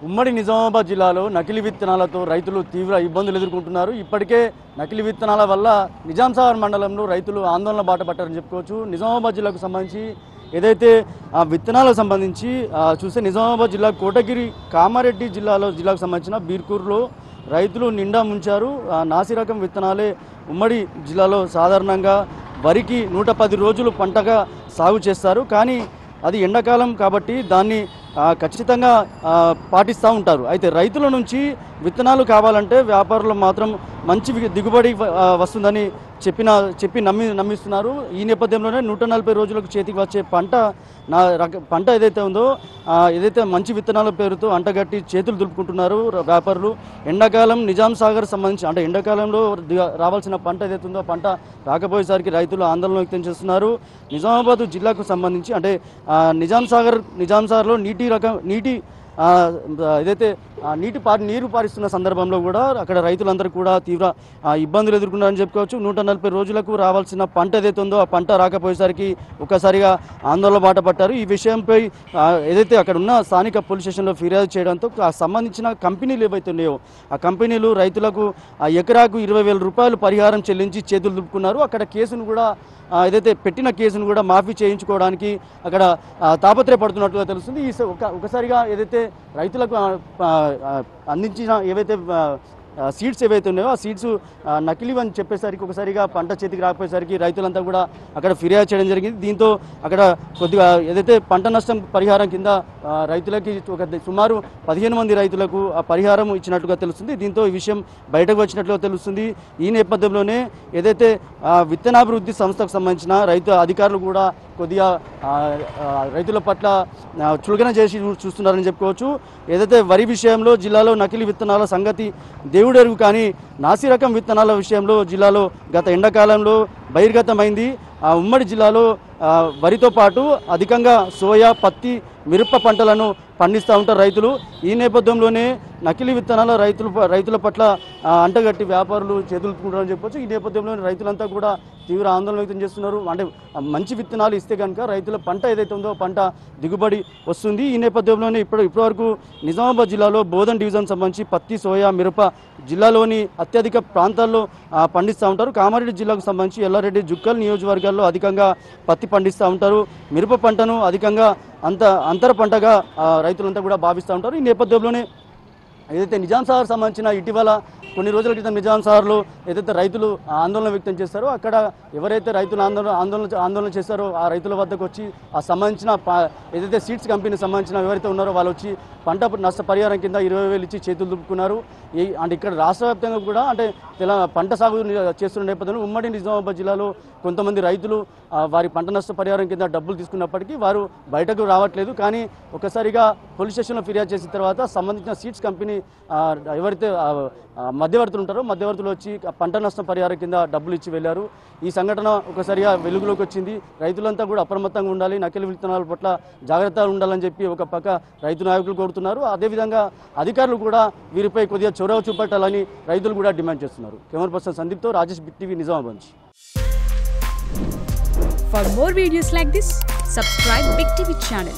ఉమ్మడి నిజామాబాద్ జిల్లాలో నకిలీ విత్తనాలతో రైతులు తీవ్ర ఇబ్బందులు ఎదుర్కొంటున్నారు. ఇప్పటికే నకిలీ విత్తనాల వల్ల నిజాంసాగర్ మండలంలో రైతులు ఆందోళన బాట పట్టారని చెప్పుకోవచ్చు. నిజామాబాద్ జిల్లాకు సంబంధించి ఏదైతే ఆ విత్తనాలకు సంబంధించి చూస్తే నిజామాబాద్ జిల్లా కోటగిరి కామారెడ్డి జిల్లాకు సంబంధించిన బీర్కూరులో రైతులు నిండా ముంచారు. నాసి రకం విత్తనాలే ఉమ్మడి జిల్లాలో సాధారణంగా వరికి 110 రోజులు పంటగా సాగు చేస్తారు. కానీ అది ఎండాకాలం కాబట్టి దాన్ని ఖచ్చితంగా పాటిస్తూ ఉంటారు. అయితే రైతుల నుంచి విత్తనాలు కావాలంటే వ్యాపారులు మాత్రం మంచి దిగుబడి వస్తుందని చెప్పి నమ్మిస్తున్నారు. ఈ నేపథ్యంలోనే 140 రోజులకు చేతికి వచ్చే పంట ఏదైతే ఉందో ఏదైతే మంచి విత్తనాల పేరుతో అంటగట్టి చేతులు దులుపుకుంటున్నారు వ్యాపారులు. ఎండాకాలం నిజాం సాగర్ సంబంధించి అంటే ఎండాకాలంలో రావాల్సిన పంట ఏదైతే ఉందో పంట రాకపోయేసరికి రైతులు ఆందోళన వ్యక్తం చేస్తున్నారు. నిజామాబాద్ జిల్లాకు సంబంధించి అంటే నిజాం సాగర్లో నీటి ఏదైతే నీరు పారిస్తున్న సందర్భంలో కూడా అక్కడ రైతులందరూ కూడా తీవ్ర ఇబ్బందులు ఎదుర్కొన్నారని చెప్పుకోవచ్చు. 140 రోజులకు రావాల్సిన పంట ఏదైతే ఉందో ఆ పంట రాకపోయేసరికి ఒక్కసారిగా ఆందోళన బాట పట్టారు. ఈ విషయంపై ఏదైతే అక్కడ ఉన్న స్థానిక పోలీస్ స్టేషన్లో ఫిర్యాదు చేయడంతో సంబంధించిన కంపెనీలు ఏవైతే ఉన్నాయో ఆ కంపెనీలు రైతులకు ఎకరాకు 20,000 రూపాయలు పరిహారం చెల్లించి చేతులు దులుపుకున్నారు. అక్కడ కేసును కూడా ఏదైతే పెట్టిన కేసును కూడా మాఫీ చేయించుకోవడానికి అక్కడ తాపత్రయపడుతున్నట్టుగా తెలుస్తుంది. ఒకసారిగా ఏదైతే రైతులకు అందించిన ఏవైతే సీడ్స్ ఏవైతే ఉన్నాయో ఆ సీడ్స్ నకిలీ అని చెప్పేసరికి ఒకసారిగా పంట చేతికి రాకపోయేసరికి రైతులంతా కూడా అక్కడ ఫిర్యాదు చేయడం జరిగింది. దీంతో అక్కడ కొద్దిగా ఏదైతే పంట నష్టం పరిహారం కింద రైతులకి సుమారు 15 మంది రైతులకు ఆ పరిహారం ఇచ్చినట్టుగా తెలుస్తుంది. దీంతో ఈ విషయం బయటకు వచ్చినట్లుగా తెలుస్తుంది. ఈ నేపథ్యంలోనే ఏదైతే విత్తనాభివృద్ధి సంస్థకు సంబంధించిన రైతు అధికారులు కూడా కొద్దిగా రైతుల పట్ల చులకన చేసి చూస్తున్నారని చెప్పుకోవచ్చు. ఏదైతే వరి విషయంలో జిల్లాలో నకిలీ విత్తనాల సంగతి దేవుడెరుగు, కానీ నాసి రకం విత్తనాల విషయంలో జిల్లాలో గత ఎండాకాలంలో బహిర్గతమైంది. ఉమ్మడి జిల్లాలో వరితో పాటు అధికంగా సోయా, పత్తి, మిరప పంటలను పండిస్తూ ఉంటారు రైతులు. ఈ నేపథ్యంలోనే నకిలీ విత్తనాల రైతుల పట్ల అంటగట్టి వ్యాపారులు చేతులుకుంటారని చెప్పొచ్చు. ఈ నేపథ్యంలో రైతులంతా కూడా తీవ్ర ఆందోళన వ్యక్తం చేస్తున్నారు. అంటే మంచి విత్తనాలు ఇస్తే కనుక రైతుల పంట ఏదైతే ఉందో పంట దిగుబడి వస్తుంది. ఈ నేపథ్యంలోనే ఇప్పటివరకు నిజామాబాద్ జిల్లాలో బోధన్ డివిజన్ సంబంధించి పత్తి, సోయా, మిరప జిల్లాలోని అత్యధిక ప్రాంతాల్లో పండిస్తూ ఉంటారు. కామారెడ్డి జిల్లాకు సంబంధించి ఎల్లారెడ్డి, జుక్కల్ నియోజకవర్గాల్లో అధికంగా పత్తి పండిస్తూ ఉంటారు. మిరప పంటను అధికంగా అంతర పంటగా రైతులంతా కూడా భావిస్తూ ఉంటారు. ఈ నేపథ్యంలోనే ఏదైతే నిజాం సాగర్ సంబంధించిన ఇటీవల కొన్ని రోజుల క్రితం నిజాం సాగర్లో ఏదైతే రైతులు ఆందోళన వ్యక్తం చేస్తారో అక్కడ ఎవరైతే రైతులు ఆందోళన చేస్తారో ఆ రైతుల వద్దకు వచ్చి ఆ సంబంధించిన ఏదైతే సీడ్స్ కంపెనీకి సంబంధించిన ఎవరైతే ఉన్నారో వాళ్ళు వచ్చి పంట నష్ట పరిహారం కింద 20,000 ఇచ్చి చేతులు దులుపుకున్నారు. అంటే ఇక్కడ రాష్ట్ర వ్యాప్తంగా కూడా అంటే పంట సాగు చేస్తున్న నేపథ్యంలో ఉమ్మడి నిజామాబాద్ జిల్లాలో కొంతమంది రైతులు వారి పంట నష్ట పరిహారం కింద డబ్బులు తీసుకున్నప్పటికీ వారు బయటకు రావట్లేదు. కానీ ఒకసారిగా పోలీస్ స్టేషన్లో ఫిర్యాదు చేసిన తర్వాత సంబంధించిన సీడ్స్ కంపెనీ ఎవరైతే మధ్యవర్తులు ఉంటారో మధ్యవర్తులు వచ్చి పంట నష్టం పరిహారం కింద డబ్బులు ఇచ్చి వెళ్ళారు. ఈ సంఘటన ఒకసారిగా వెలుగులోకి వచ్చింది. రైతులంతా కూడా అప్రమత్తంగా ఉండాలి, నకిలీ విత్తనాల పట్ల జాగ్రత్తగా ఉండాలని చెప్పి ఒక పక్క రైతు నాయకులు కోరుతున్నారు. అదేవిధంగా అధికారులు కూడా వీరిపై కొద్దిగా చొరవ చూపెట్టాలని రైతులు కూడా డిమాండ్ చేస్తున్నారు. కెమెరా పర్సన్ సందీప్తో Rajesh, big TV, Nizamabad. For more videos like this, subscribe Big TV channel.